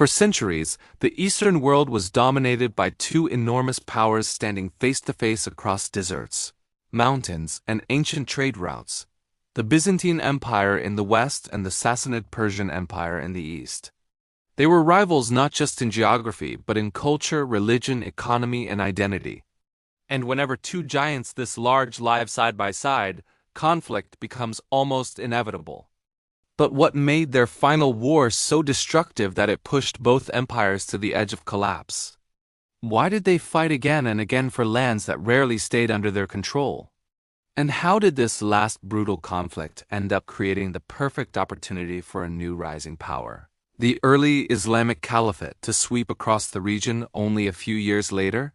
For centuries, the Eastern world was dominated by two enormous powers standing face to face across deserts, mountains, and ancient trade routes: the Byzantine Empire in the west and the Sassanid Persian Empire in the east. They were rivals not just in geography but in culture, religion, economy, and identity. And whenever two giants this large live side by side, conflict becomes almost inevitable. But what made their final war so destructive that it pushed both empires to the edge of collapse? Why did they fight again and again for lands that rarely stayed under their control? And how did this last brutal conflict end up creating the perfect opportunity for a new rising power, the early Islamic Caliphate, to sweep across the region only a few years later?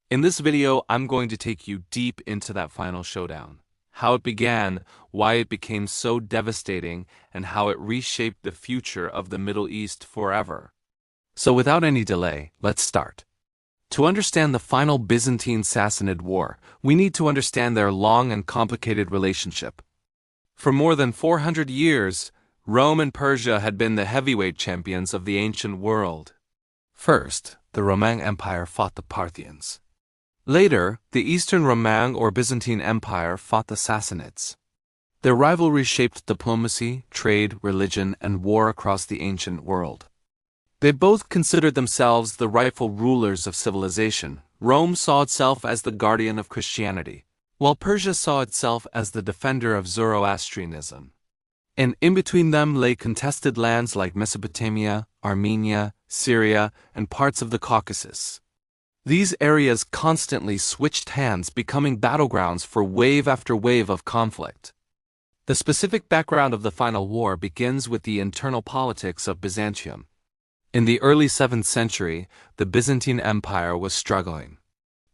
In this video, I'm going to take you deep into that final showdown. How it began, why it became so devastating, and how it reshaped the future of the Middle East forever. So without any delay, let's start. To understand the final Byzantine-Sassanid War, we need to understand their long and complicated relationship. For more than 400 years, Rome and Persia had been the heavyweight champions of the ancient world. First, the Roman Empire fought the Parthians. Later, the Eastern Roman or Byzantine Empire fought the Sassanids. Their rivalry shaped diplomacy, trade, religion, and war across the ancient world. They both considered themselves the rightful rulers of civilization. Rome saw itself as the guardian of Christianity, while Persia saw itself as the defender of Zoroastrianism. And in between them lay contested lands like Mesopotamia, Armenia, Syria, and parts of the Caucasus. These areas constantly switched hands, becoming battlegrounds for wave after wave of conflict. The specific background of the final war begins with the internal politics of Byzantium. In the early 7th century, the Byzantine Empire was struggling.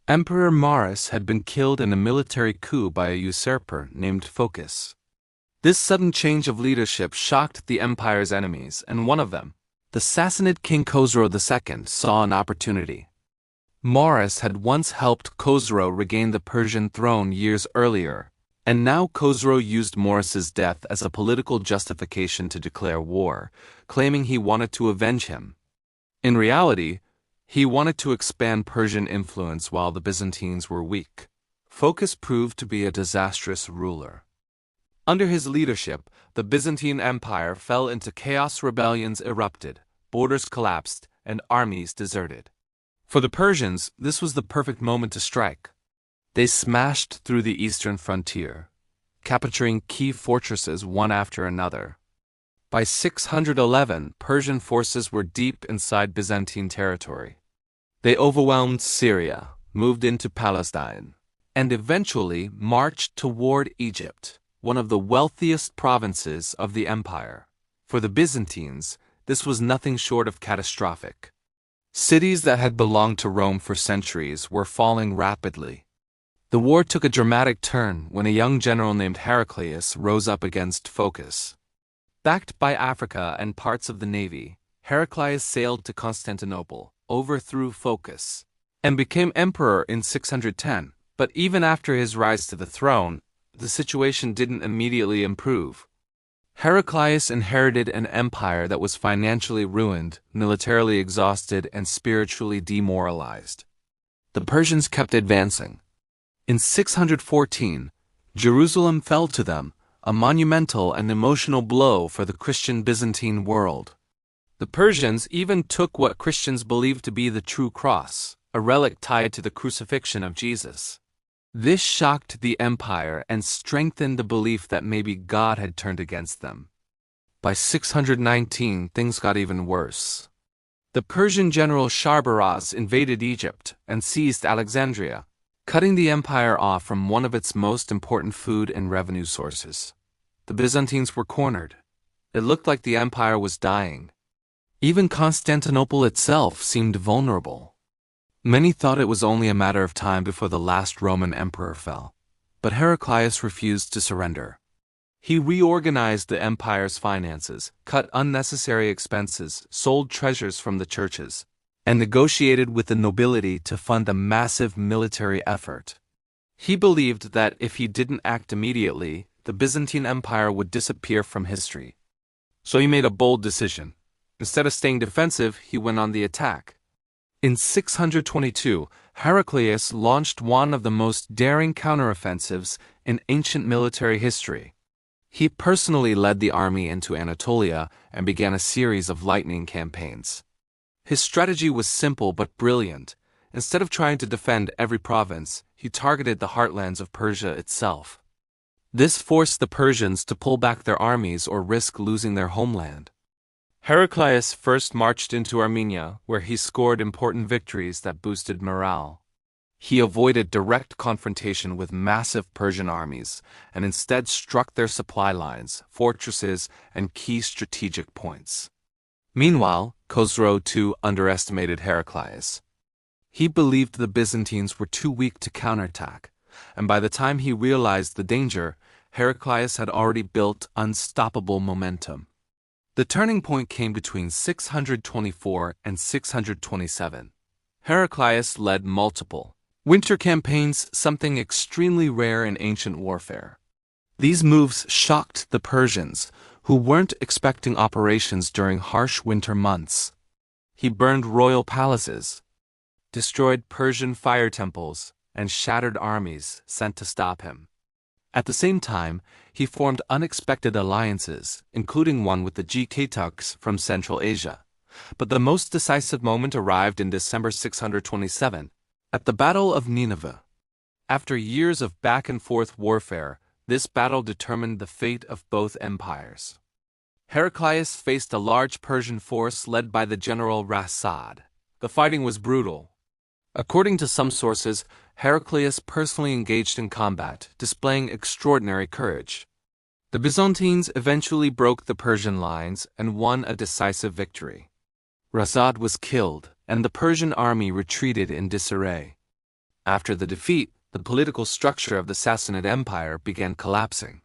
Emperor Maurice had been killed in a military coup by a usurper named Phocas. This sudden change of leadership shocked the empire's enemies, and one of them, the Sassanid king Khosrow II, saw an opportunity. Maurice had once helped Khosrow regain the Persian throne years earlier, and now Khosrow used Maurice's death as a political justification to declare war, claiming he wanted to avenge him. In reality, he wanted to expand Persian influence while the Byzantines were weak. Phocas proved to be a disastrous ruler. Under his leadership, the Byzantine Empire fell into chaos, rebellions erupted, borders collapsed, and armies deserted. For the Persians, this was the perfect moment to strike. They smashed through the eastern frontier, capturing key fortresses one after another. By 611, Persian forces were deep inside Byzantine territory. They overwhelmed Syria, moved into Palestine, and eventually marched toward Egypt, one of the wealthiest provinces of the empire. For the Byzantines, this was nothing short of catastrophic. Cities that had belonged to Rome for centuries were falling rapidly. The war took a dramatic turn when a young general named Heraclius rose up against Phocas. Backed by Africa and parts of the navy, Heraclius sailed to Constantinople, overthrew Phocas, and became emperor in 610. But even after his rise to the throne, the situation didn't immediately improve. Heraclius inherited an empire that was financially ruined, militarily exhausted, and spiritually demoralized. The Persians kept advancing. In 614, Jerusalem fell to them, a monumental and emotional blow for the Christian Byzantine world. The Persians even took what Christians believed to be the true cross, a relic tied to the crucifixion of Jesus. This shocked the empire and strengthened the belief that maybe God had turned against them. By 619, things got even worse. The Persian general Sharbaraz invaded Egypt and seized Alexandria, cutting the empire off from one of its most important food and revenue sources. The Byzantines were cornered. It looked like the empire was dying. Even Constantinople itself seemed vulnerable. Many thought it was only a matter of time before the last Roman emperor fell, but Heraclius refused to surrender. He reorganized the empire's finances, cut unnecessary expenses, sold treasures from the churches, and negotiated with the nobility to fund a massive military effort. He believed that if he didn't act immediately, the Byzantine Empire would disappear from history. So he made a bold decision. Instead of staying defensive, he went on the attack. In 622, Heraclius launched one of the most daring counteroffensives in ancient military history. He personally led the army into Anatolia and began a series of lightning campaigns. His strategy was simple but brilliant. Instead of trying to defend every province, he targeted the heartlands of Persia itself. This forced the Persians to pull back their armies or risk losing their homeland. Heraclius first marched into Armenia, where he scored important victories that boosted morale. He avoided direct confrontation with massive Persian armies and instead struck their supply lines, fortresses, and key strategic points. Meanwhile, Khosrow II underestimated Heraclius. He believed the Byzantines were too weak to counterattack, and by the time he realized the danger, Heraclius had already built unstoppable momentum. The turning point came between 624 and 627. Heraclius led multiple winter campaigns, something extremely rare in ancient warfare. These moves shocked the Persians, who weren't expecting operations during harsh winter months. He burned royal palaces, destroyed Persian fire temples, and shattered armies sent to stop him. At the same time, he formed unexpected alliances, including one with the Khosrows from Central Asia. But the most decisive moment arrived in December 627, at the Battle of Nineveh. After years of back-and-forth warfare, this battle determined the fate of both empires. Heraclius faced a large Persian force led by the general reshape. The fighting was brutal. According to some sources, Heraclius personally engaged in combat, displaying extraordinary courage. The Byzantines eventually broke the Persian lines and won a decisive victory. Reshape was killed, and the Persian army retreated in disarray. After the defeat, the political structure of the Sassanid Empire began collapsing.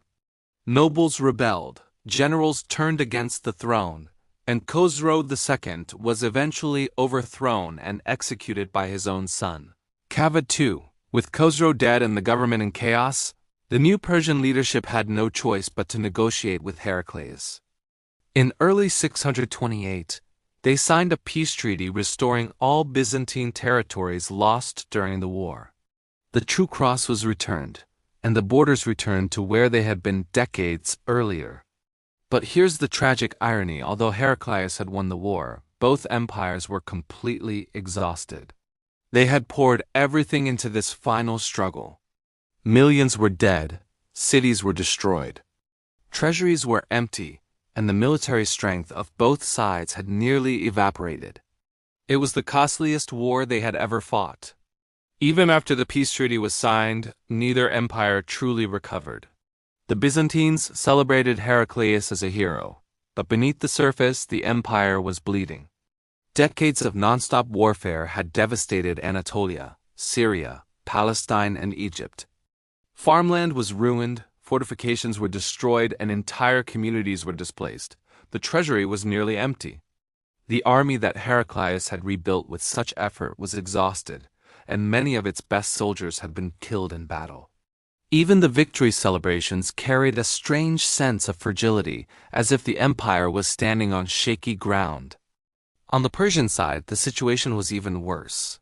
Nobles rebelled, generals turned against the throne, and Khosrow II was eventually overthrown and executed by his own son. Khosrow II. With Khosrow dead and the government in chaos, the new Persian leadership had no choice but to negotiate with Heraclius. In early 628, they signed a peace treaty restoring all Byzantine territories lost during the war. The true cross was returned, and the borders returned to where they had been decades earlier. But here's the tragic irony: although Heraclius had won the war, both empires were completely exhausted. They had poured everything into this final struggle. Millions were dead, cities were destroyed, treasuries were empty, and the military strength of both sides had nearly evaporated. It was the costliest war they had ever fought. Even after the peace treaty was signed, neither empire truly recovered. The Byzantines celebrated Heraclius as a hero, but beneath the surface, the empire was bleeding. Decades of non-stop warfare had devastated Anatolia, Syria, Palestine, and Egypt. Farmland was ruined, fortifications were destroyed, and entire communities were displaced. The treasury was nearly empty. The army that Heraclius had rebuilt with such effort was exhausted, and many of its best soldiers had been killed in battle. Even the victory celebrations carried a strange sense of fragility, as if the empire was standing on shaky ground. On the Persian side, the situation was even worse.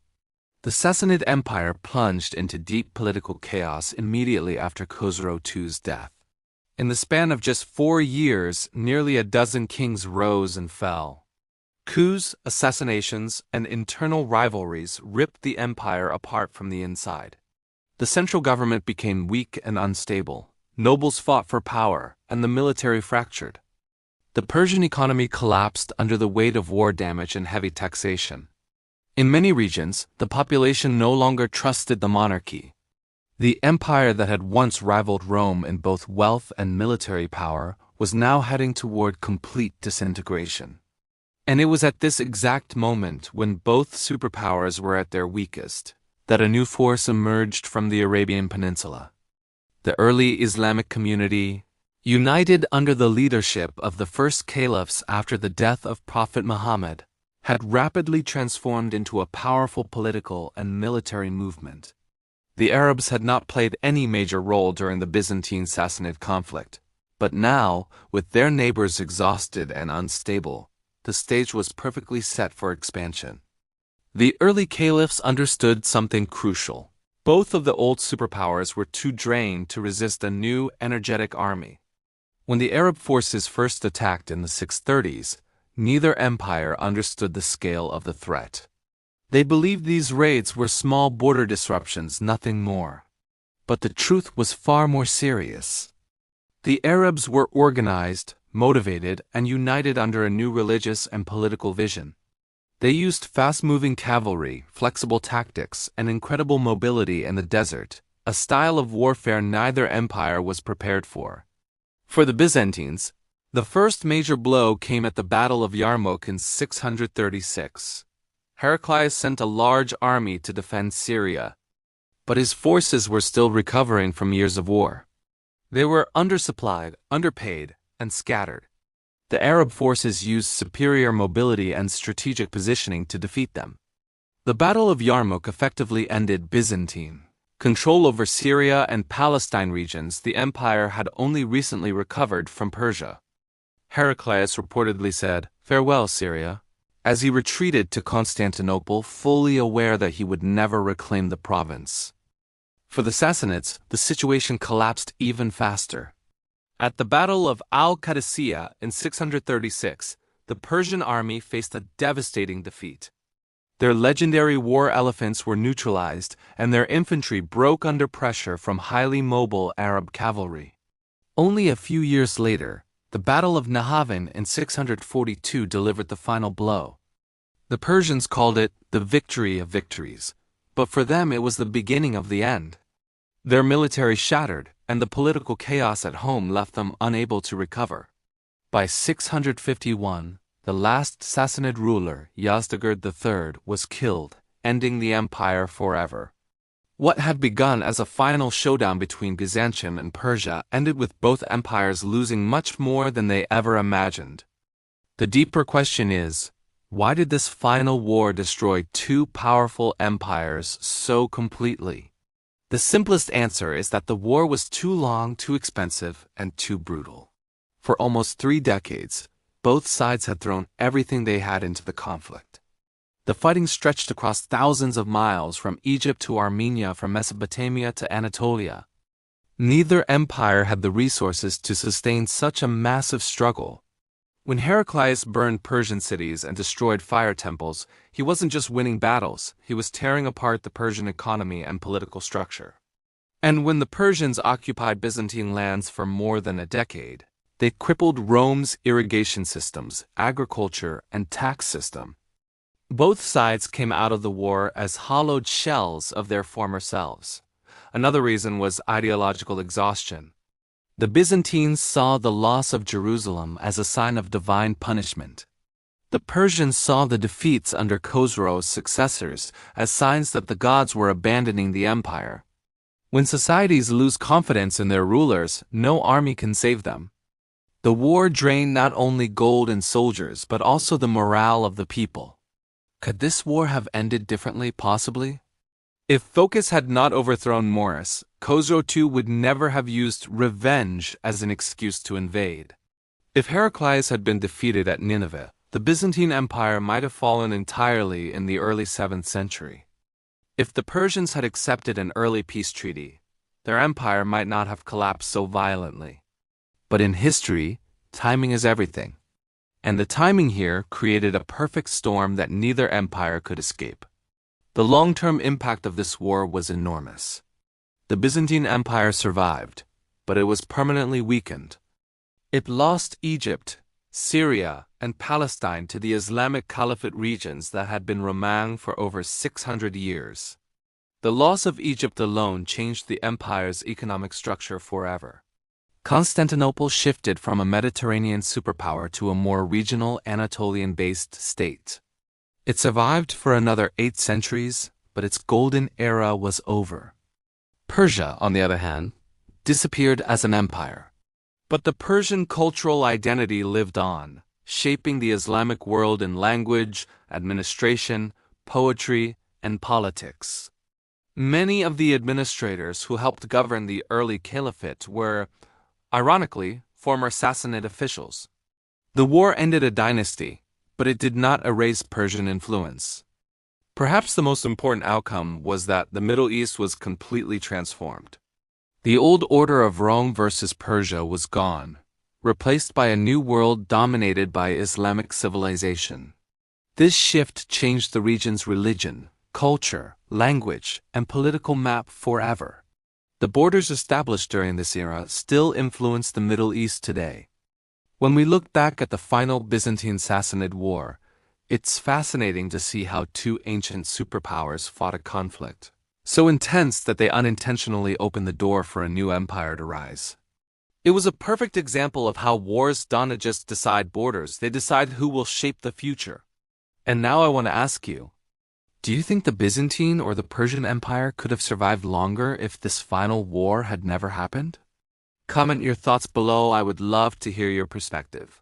The Sassanid Empire plunged into deep political chaos immediately after Khosrow II's death. In the span of just 4 years, nearly a dozen kings rose and fell. Coups, assassinations, and internal rivalries ripped the empire apart from the inside. The central government became weak and unstable. Nobles fought for power, and the military fractured. The Persian economy collapsed under the weight of war damage and heavy taxation. In many regions, the population no longer trusted the monarchy. The empire that had once rivaled Rome in both wealth and military power was now heading toward complete disintegration. And it was at this exact moment, when both superpowers were at their weakest, that a new force emerged from the Arabian Peninsula. The early Islamic community, united under the leadership of the first caliphs after the death of Prophet Muhammad, had rapidly transformed into a powerful political and military movement. The Arabs had not played any major role during the Byzantine-Sassanid conflict, but now, with their neighbors exhausted and unstable, the stage was perfectly set for expansion. The early caliphs understood something crucial. Both of the old superpowers were too drained to resist a new, energetic army. When the Arab forces first attacked in the 630s, neither empire understood the scale of the threat. They believed these raids were small border disruptions, nothing more. But the truth was far more serious. The Arabs were organized, motivated, and united under a new religious and political vision. They used fast-moving cavalry, flexible tactics, and incredible mobility in the desert, a style of warfare neither empire was prepared for. For the Byzantines, the first major blow came at the Battle of Yarmouk in 636. Heraclius sent a large army to defend Syria, but his forces were still recovering from years of war. They were undersupplied, underpaid, and scattered. The Arab forces used superior mobility and strategic positioning to defeat them. The Battle of Yarmouk effectively ended Byzantine control over Syria and Palestine regions the empire had only recently recovered from Persia. Heraclius reportedly said, "Farewell, Syria," as he retreated to Constantinople, fully aware that he would never reclaim the province. For the Sassanids, the situation collapsed even faster. At the Battle of Al-Qadisiyah in 636, the Persian army faced a devastating defeat. Their legendary war elephants were neutralized, and their infantry broke under pressure from highly mobile Arab cavalry. Only a few years later, the Battle of Nahavand in 642 delivered the final blow. The Persians called it the victory of victories, but for them it was the beginning of the end. Their military shattered, and the political chaos at home left them unable to recover. By 651, the last Sassanid ruler, Yazdegerd III, was killed, ending the empire forever. What had begun as a final showdown between Byzantium and Persia ended with both empires losing much more than they ever imagined. The deeper question is, why did this final war destroy two powerful empires so completely? The simplest answer is that the war was too long, too expensive, and too brutal. For almost 3 decades, both sides had thrown everything they had into the conflict. The fighting stretched across thousands of miles from Egypt to Armenia, from Mesopotamia to Anatolia. Neither empire had the resources to sustain such a massive struggle. When Heraclius burned Persian cities and destroyed fire temples, he wasn't just winning battles, he was tearing apart the Persian economy and political structure. And when the Persians occupied Byzantine lands for more than a decade, they crippled Rome's irrigation systems, agriculture, and tax system. Both sides came out of the war as hollowed shells of their former selves. Another reason was ideological exhaustion. The Byzantines saw the loss of Jerusalem as a sign of divine punishment. The Persians saw the defeats under Khosrow's successors as signs that the gods were abandoning the empire. When societies lose confidence in their rulers, no army can save them. The war drained not only gold and soldiers, but also the morale of the people. Could this war have ended differently, possibly? If Phocas had not overthrown Maurice, Khosrow II would never have used revenge as an excuse to invade. If Heraclius had been defeated at Nineveh, the Byzantine Empire might have fallen entirely in the early 7th century. If the Persians had accepted an early peace treaty, their empire might not have collapsed so violently. But in history, timing is everything. And the timing here created a perfect storm that neither empire could escape. The long-term impact of this war was enormous. The Byzantine Empire survived, but it was permanently weakened. It lost Egypt, Syria, and Palestine to the Islamic Caliphate regions that had been Romang for over 600 years. The loss of Egypt alone changed the empire's economic structure forever. Constantinople shifted from a Mediterranean superpower to a more regional Anatolian-based state. It survived for another 8 centuries, but its golden era was over. Persia, on the other hand, disappeared as an empire. But the Persian cultural identity lived on, shaping the Islamic world in language, administration, poetry, and politics. Many of the administrators who helped govern the early caliphate were, ironically, former Sassanid officials. The war ended a dynasty, but it did not erase Persian influence. Perhaps the most important outcome was that the Middle East was completely transformed. The old order of Rome versus Persia was gone, replaced by a new world dominated by Islamic civilization. This shift changed the region's religion, culture, language, and political map forever. The borders established during this era still influence the Middle East today. When we look back at the final Byzantine Sassanid War, it's fascinating to see how two ancient superpowers fought a conflict so intense that they unintentionally opened the door for a new empire to rise. It was a perfect example of how wars don't just decide borders, they decide who will shape the future. And now I want to ask you, do you think the Byzantine or the Persian Empire could have survived longer if this final war had never happened? Comment your thoughts below, I would love to hear your perspective.